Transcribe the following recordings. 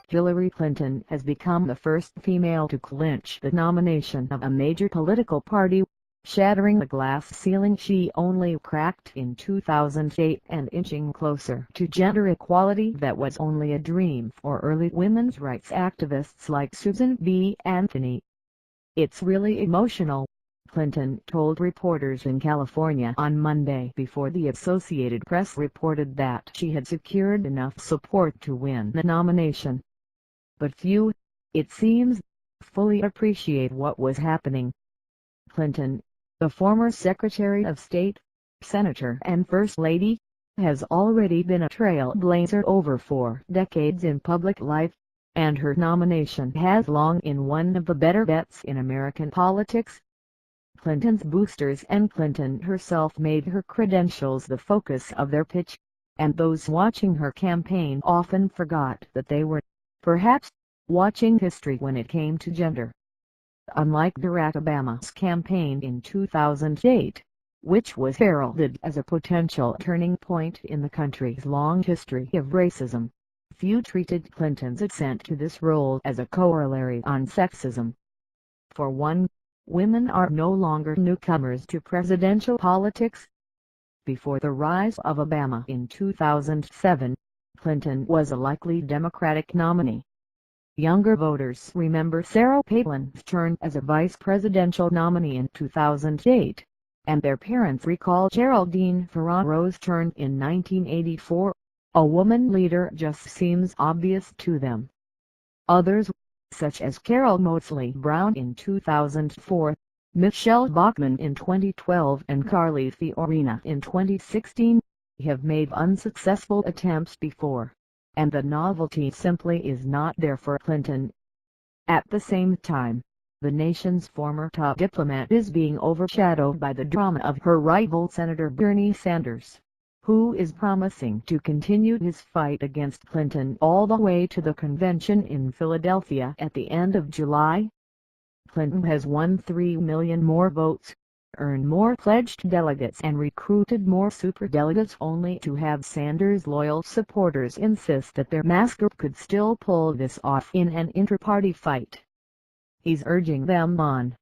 Hillary Clinton has become the first female to clinch the nomination of a major political party, shattering the glass ceiling she only cracked in 2008 and inching closer to gender equality that was only a dream for early women's rights activists like Susan B. Anthony. "It's really emotional," Clinton told reporters in California on Monday before the Associated Press reported that she had secured enough support to win the nomination. "But few, it seems, fully appreciate what was happening." Clinton, the former Secretary of State, Senator and First Lady, has already been a trailblazer over 4 decades in public life, and her nomination has long been one of the better bets in American politics. Clinton's boosters and Clinton herself made her credentials the focus of their pitch, and those watching her campaign often forgot that they were, perhaps, watching history when it came to gender. Unlike Barack Obama's campaign in 2008, which was heralded as a potential turning point in the country's long history of racism, few treated Clinton's ascent to this role as a corollary on sexism. For one, women are no longer newcomers to presidential politics. Before the rise of Obama in 2007, Clinton was a likely Democratic nominee. Younger voters remember Sarah Palin's turn as a vice presidential nominee in 2008, and their parents recall Geraldine Ferraro's turn in 1984. A woman leader just seems obvious to them. Others, such as Carol Moseley Brown in 2004, Michelle Bachmann in 2012 and Carly Fiorina in 2016, have made unsuccessful attempts before, and the novelty simply is not there for Clinton. At the same time, the nation's former top diplomat is being overshadowed by the drama of her rival Senator Bernie Sanders, who is promising to continue his fight against Clinton all the way to the convention in Philadelphia at the end of July. Clinton has won 3 million more votes, earned more pledged delegates and recruited more superdelegates, only to have Sanders' loyal supporters insist that their masker could still pull this off in an inter-party fight. He's urging them on.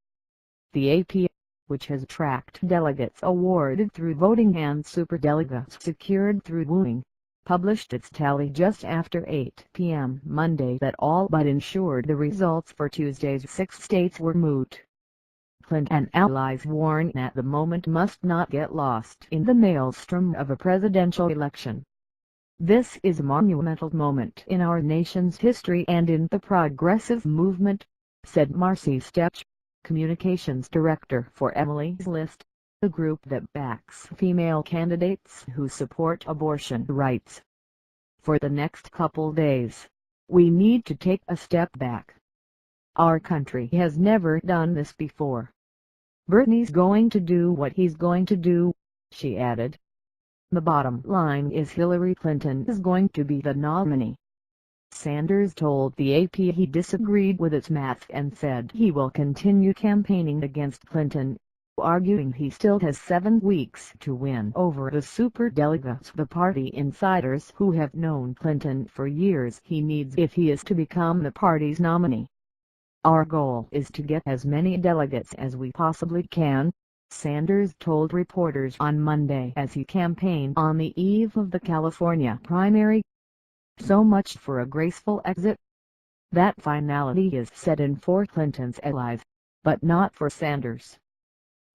The AP, which has tracked delegates awarded through voting and superdelegates secured through wooing, published its tally just after 8 p.m. Monday that all but ensured the results for Tuesday's 6 states were moot. Clinton and allies warn that the moment must not get lost in the maelstrom of a presidential election. "This is a monumental moment in our nation's history and in the progressive movement," said Marcy Stepch, communications director for Emily's List, the group that backs female candidates who support abortion rights. "For the next couple days, we need to take a step back. Our country has never done this before. Bernie's going to do what he's going to do," she added. "The bottom line is Hillary Clinton is going to be the nominee." Sanders told the AP he disagreed with its math and said he will continue campaigning against Clinton, arguing he still has 7 weeks to win over the superdelegates, the party insiders who have known Clinton for years, he needs if he is to become the party's nominee. "Our goal is to get as many delegates as we possibly can," Sanders told reporters on Monday as he campaigned on the eve of the California primary. "So much for a graceful exit. That finality is set in for Clinton's allies, but not for Sanders.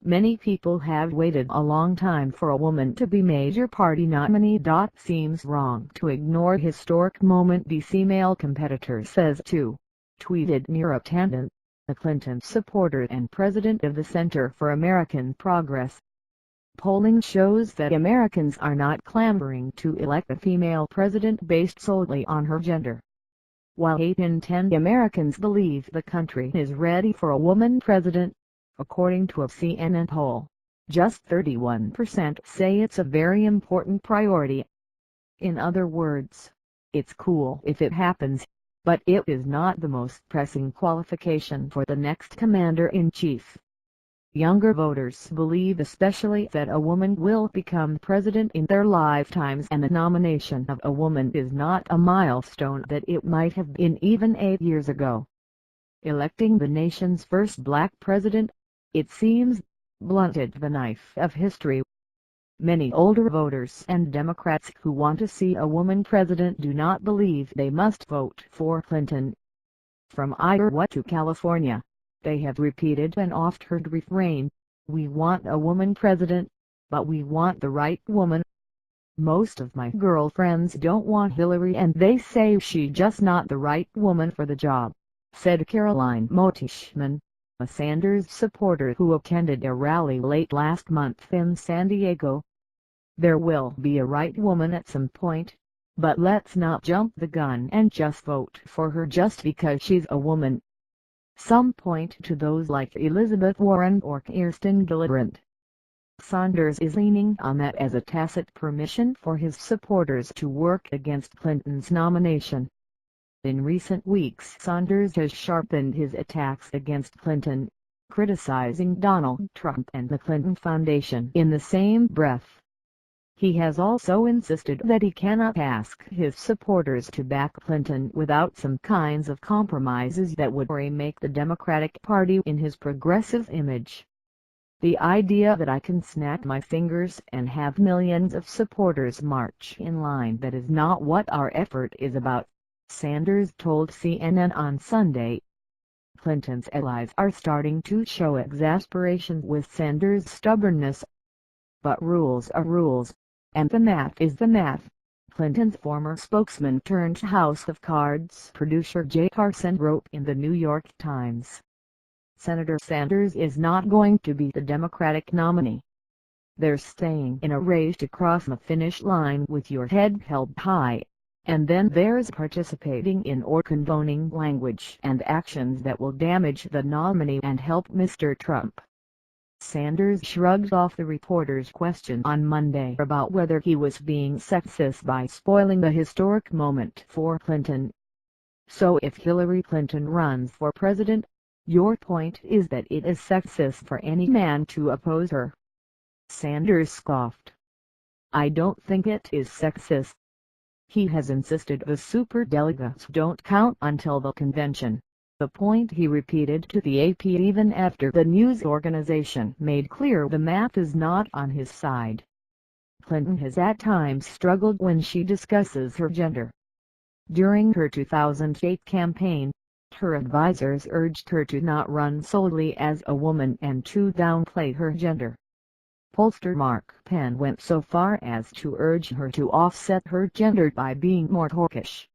Many people have waited a long time for a woman to be major party nominee. Seems wrong to ignore historic moment," the female competitor says too, tweeted Neera Tanden, a Clinton supporter and president of the Center for American Progress. Polling shows that Americans are not clamoring to elect a female president based solely on her gender. While 8 in 10 Americans believe the country is ready for a woman president, according to a CNN poll, just 31% say it's a very important priority. In other words, it's cool if it happens, but it is not the most pressing qualification for the next commander-in-chief. Younger voters believe especially that a woman will become president in their lifetimes, and the nomination of a woman is not a milestone that it might have been even 8 years ago. Electing the nation's first black president, it seems, blunted the knife of history. Many older voters and Democrats who want to see a woman president do not believe they must vote for Clinton. From Iowa to California, they have repeated an oft-heard refrain: "We want a woman president, but we want the right woman." "Most of my girlfriends don't want Hillary and they say she's just not the right woman for the job," said Caroline Motishman, a Sanders supporter who attended a rally late last month in San Diego. "There will be a right woman at some point, but let's not jump the gun and just vote for her just because she's a woman." Some point to those like Elizabeth Warren or Kirsten Gillibrand. Sanders is leaning on that as a tacit permission for his supporters to work against Clinton's nomination. In recent weeks, Sanders has sharpened his attacks against Clinton, criticizing Donald Trump and the Clinton Foundation in the same breath. He has also insisted that he cannot ask his supporters to back Clinton without some kinds of compromises that would remake the Democratic Party in his progressive image. "The idea that I can snap my fingers and have millions of supporters march in line, that is not what our effort is about," Sanders told CNN on Sunday. Clinton's allies are starting to show exasperation with Sanders' stubbornness. "But rules are rules, and the math is the math," Clinton's former spokesman turned House of Cards producer Jay Carson wrote in the New York Times. Senator Sanders is not going to be the Democratic nominee. "There's staying in a race to cross the finish line with your head held high, and then there's participating in or condoning language and actions that will damage the nominee and help Mr. Trump." Sanders shrugged off the reporter's question on Monday about whether he was being sexist by spoiling the historic moment for Clinton. "So if Hillary Clinton runs for president, your point is that it is sexist for any man to oppose her?" Sanders scoffed. "I don't think it is sexist." He has insisted the superdelegates don't count until the convention, the point he repeated to the AP even after the news organization made clear the math is not on his side. Clinton has at times struggled when she discusses her gender. During her 2008 campaign, her advisers urged her to not run solely as a woman and to downplay her gender. Pollster Mark Penn went so far as to urge her to offset her gender by being more hawkish.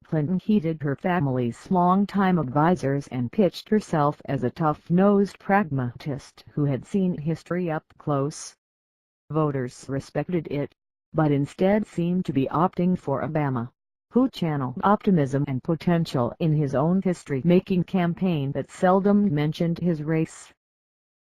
Clinton heeded her family's longtime advisers and pitched herself as a tough-nosed pragmatist who had seen history up close. Voters respected it, but instead seemed to be opting for Obama, who channeled optimism and potential in his own history-making campaign that seldom mentioned his race.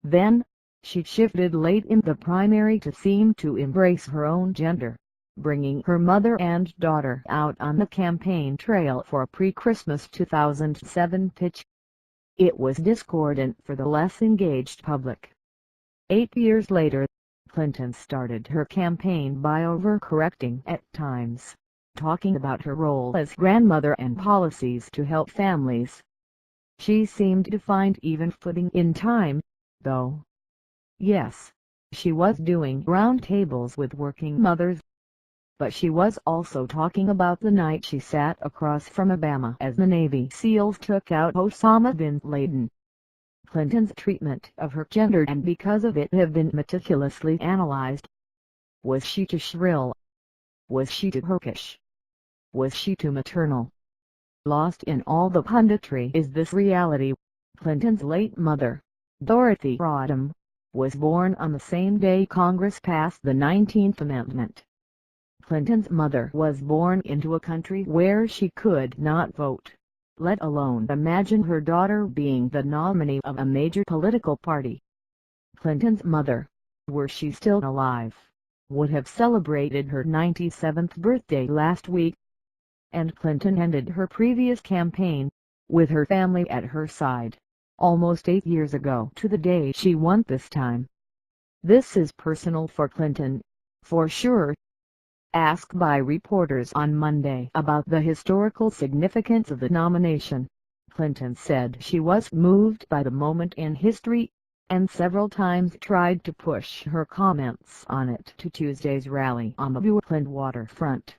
Then, she shifted late in the primary to seem to embrace her own gender, bringing her mother and daughter out on the campaign trail for a pre-Christmas 2007 pitch. It was discordant for the less engaged public. 8 years later, Clinton started her campaign by overcorrecting at times, talking about her role as grandmother and policies to help families. She seemed to find even footing in time, though. Yes, she was doing roundtables with working mothers, but she was also talking about the night she sat across from Obama as the Navy SEALs took out Osama bin Laden. Clinton's treatment of her gender and because of it have been meticulously analyzed. Was she too shrill? Was she too hawkish? Was she too maternal? Lost in all the punditry is this reality: Clinton's late mother, Dorothy Rodham, was born on the same day Congress passed the 19th Amendment. Clinton's mother was born into a country where she could not vote, let alone imagine her daughter being the nominee of a major political party. Clinton's mother, were she still alive, would have celebrated her 97th birthday last week. And Clinton ended her previous campaign, with her family at her side, almost 8 years ago to the day she won this time. This is personal for Clinton, for sure. Asked by reporters on Monday about the historical significance of the nomination, Clinton said she was moved by the moment in history, and several times tried to push her comments on it to Tuesday's rally on the Brooklyn waterfront.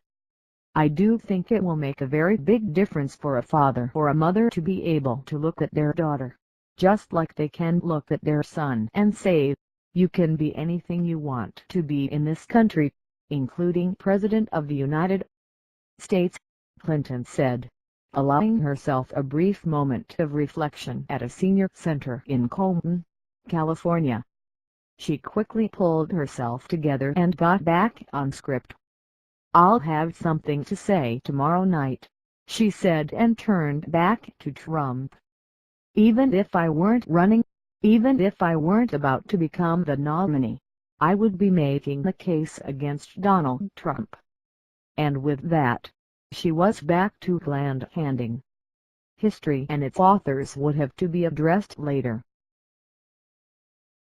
"I do think it will make a very big difference for a father or a mother to be able to look at their daughter, just like they can look at their son and say, you can be anything you want to be in this country, including President of the United States," Clinton said, allowing herself a brief moment of reflection at a senior center in Compton, California. She quickly pulled herself together and got back on script. "I'll have something to say tomorrow night," she said, and turned back to Trump. "Even if I weren't running, even if I weren't about to become the nominee, I would be making the case against Donald Trump." And with that, she was back to land-handing. History and its authors would have to be addressed later.